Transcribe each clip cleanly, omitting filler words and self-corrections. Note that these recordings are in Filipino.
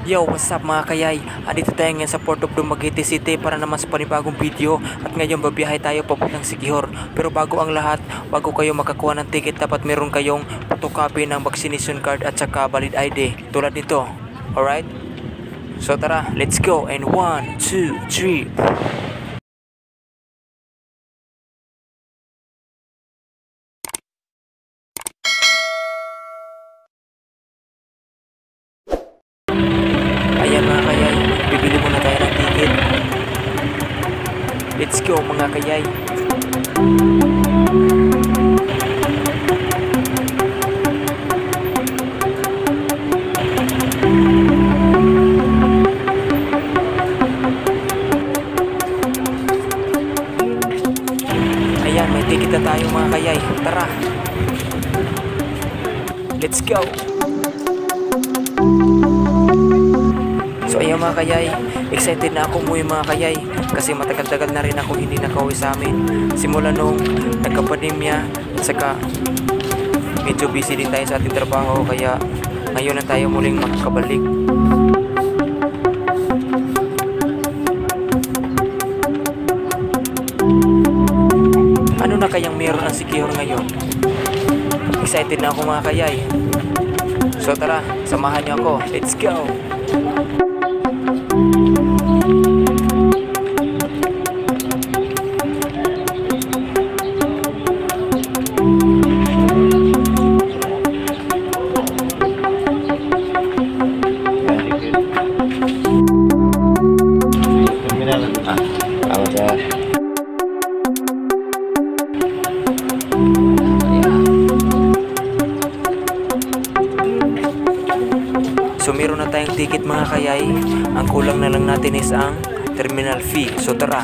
Yo, what's up mga kayay? Andito tayo ngayon sa Port of Dumaguete City para naman sa panibagong video. At ngayon babiyahe tayo papuntang Siquijor. Pero bago ang lahat, bago kayo makakuha ng ticket, dapat meron kayong photocopy ng vaccination card at saka valid ID tulad nito. Alright? So tara, let's go. And 1, 2, 3. Ayan mga kayay, bibili muna tayo ng ticket. Let's go mga kayay. Ayan, may ticket na tayo mga kayay. Tara. Let's go. So ayan mga kayay, excited na ako umuwi mga kayay kasi matagal-tagal na rin ako hindi nakauwi sa amin simula nung nagka-pandemya at saka medyo busy din tayo sa ating trabaho kaya ngayon na tayo muling makakabalik. Ano na kayang meron ang Siquijor ngayon? Excited na ako mga kayay. So tara, samahan niyo ako. Let's go! So meron na tayong ticket mga kayay. Ang kulang na lang natin is ang terminal fee. So tara.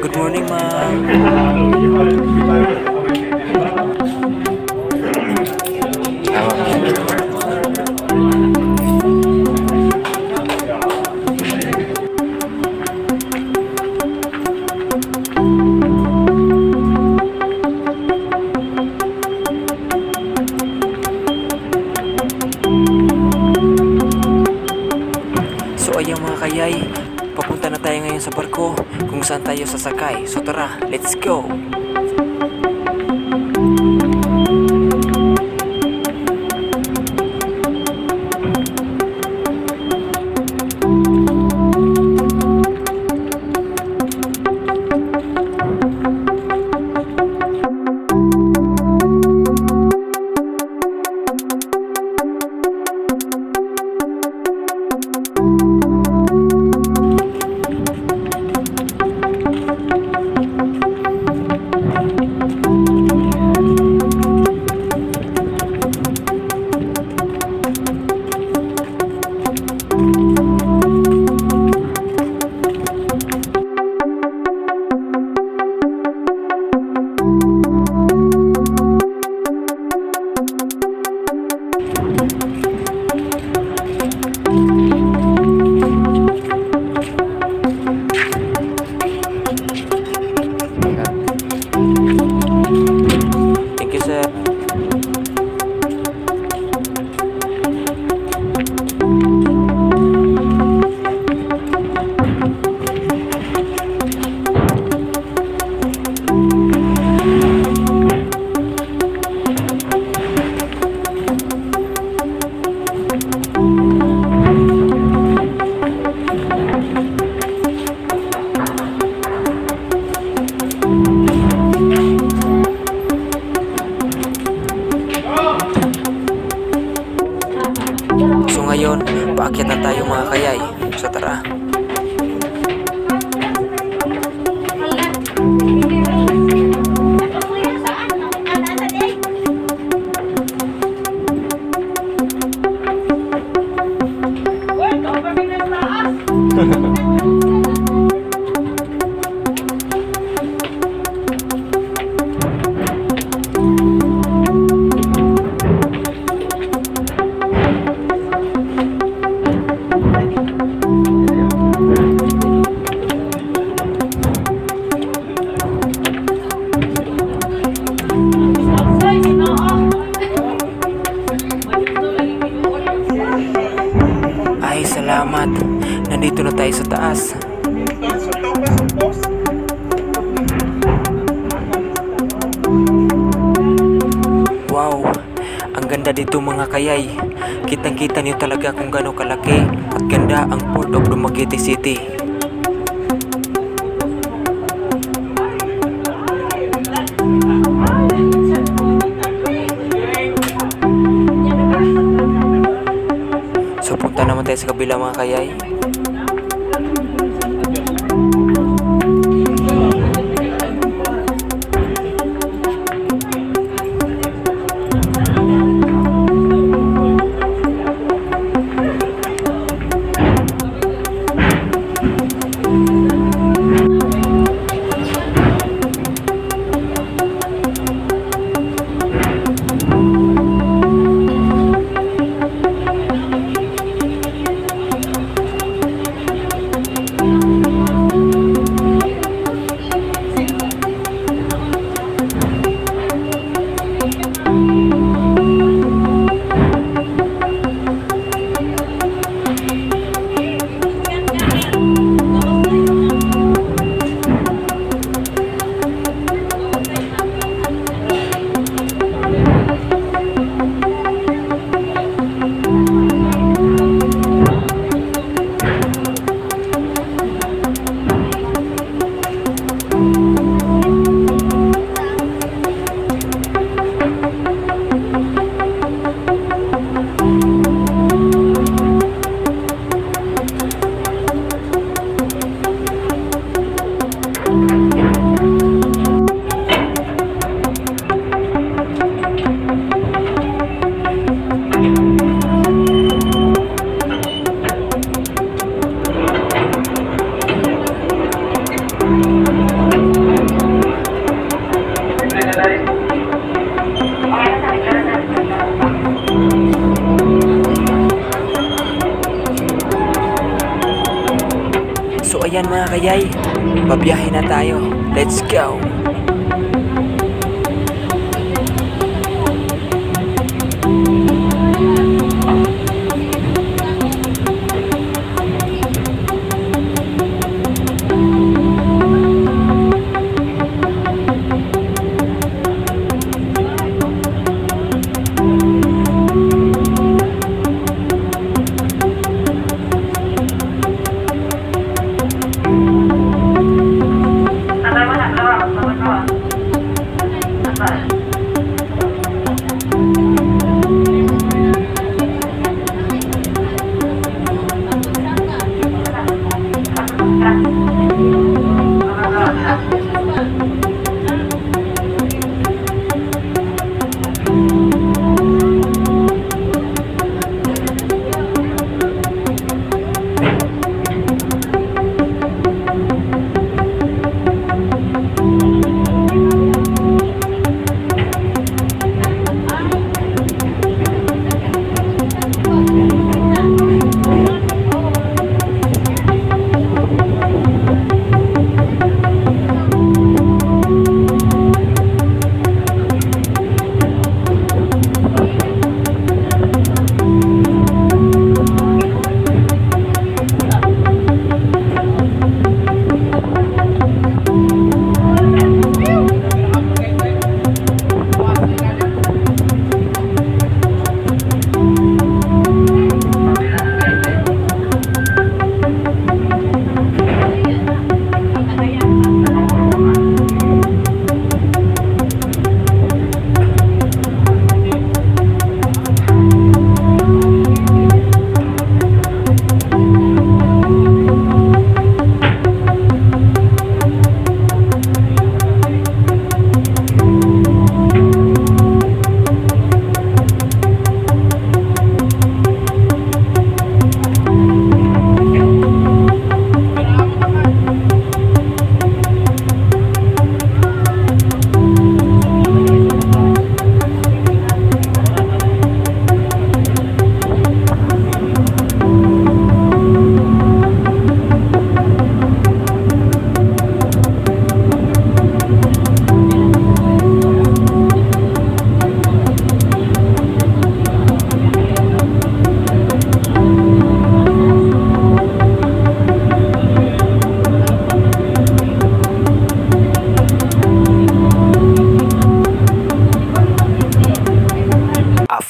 Good morning, ma'am. So ayan mga kayay, papunta na tayo ngayon sa barko kung saan tayo sasakay. So tara, let's go! Thank you, sir. ngayon, paakyat na tayo mga kayay. So tara. Ay, salamat. Nandito na tayo sa taas. Wow, ang ganda dito mga kayay. Kitang-kita niyo talaga kung gaano kalaki at ganda ang Port of Dumaguete City. So punta naman tayo sa kabila mga kayay. So ayan mga kayay, babiyahe na tayo. Let's go!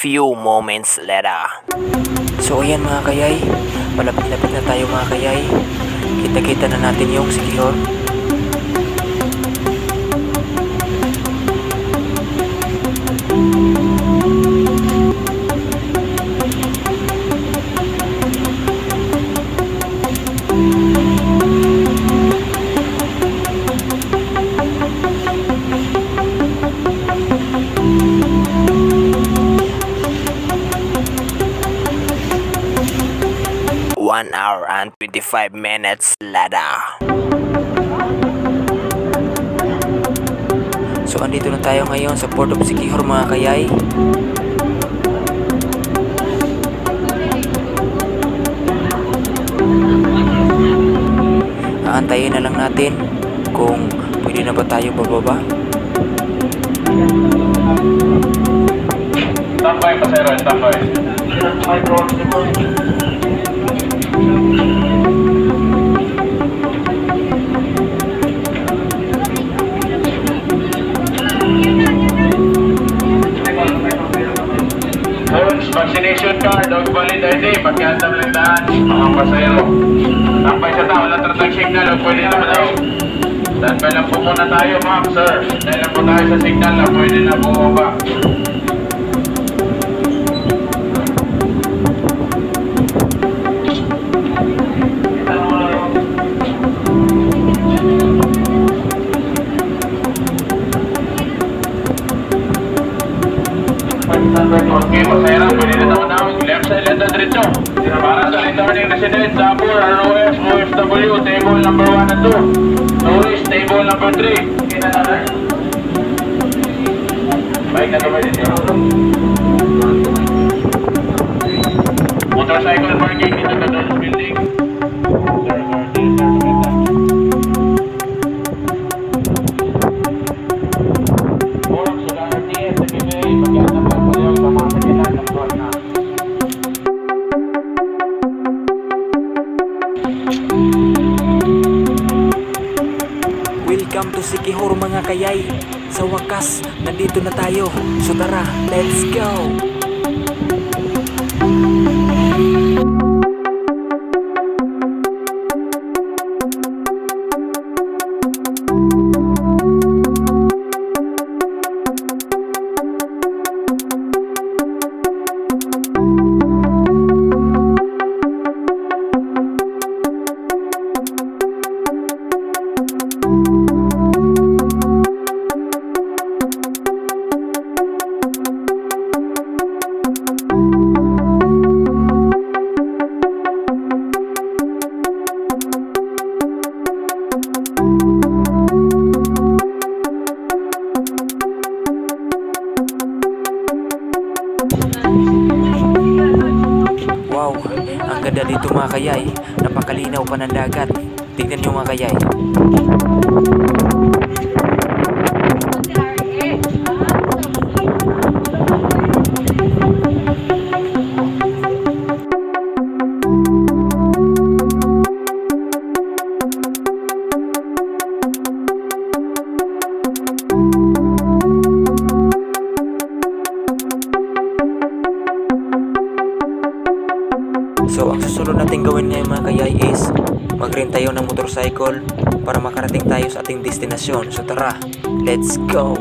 few moments later. So ayan mga kayay, malapit-lapit na tayo mga kayay. Kita-kita na natin yung Siquijor. One hour and 25 minutes later. So andito na tayo ngayon sa Port of Siquijor mga kayay. Aantayin na lang natin kung pwede na ba tayo bababa. Tambay pasero, tambay. Vaccination card, dog valid ID, pagkatap lang daan, mga pasero. Tambay sa tao, wala traffic signal, o pwede naman daw. Standby lang po muna tayo, ma'am, sir. Dahil lang po tayo sa signal na pwede na bumaba. Okay, pasero, pwede na naman namin left side at diretso. Para sa returning resident, Sabur, ROS, OFW, table number 1 and 2. Tourist, table number 3. Okay na natin. Bike na naman din yun. Motorcycle parking in the Cadol's building. Welcome to Siquijor mga kayay. Sa wakas, nandito na tayo. So tara, let's go! Wow, ang ganda dito mga kayay. Napakalinaw pa ng dagat. Tignan nyo mga kayay. So ang susunod natin gawin ngayon mga kayay is mag-rent tayo ng motorcycle para makarating tayo sa ating destinasyon. So tara, let's go!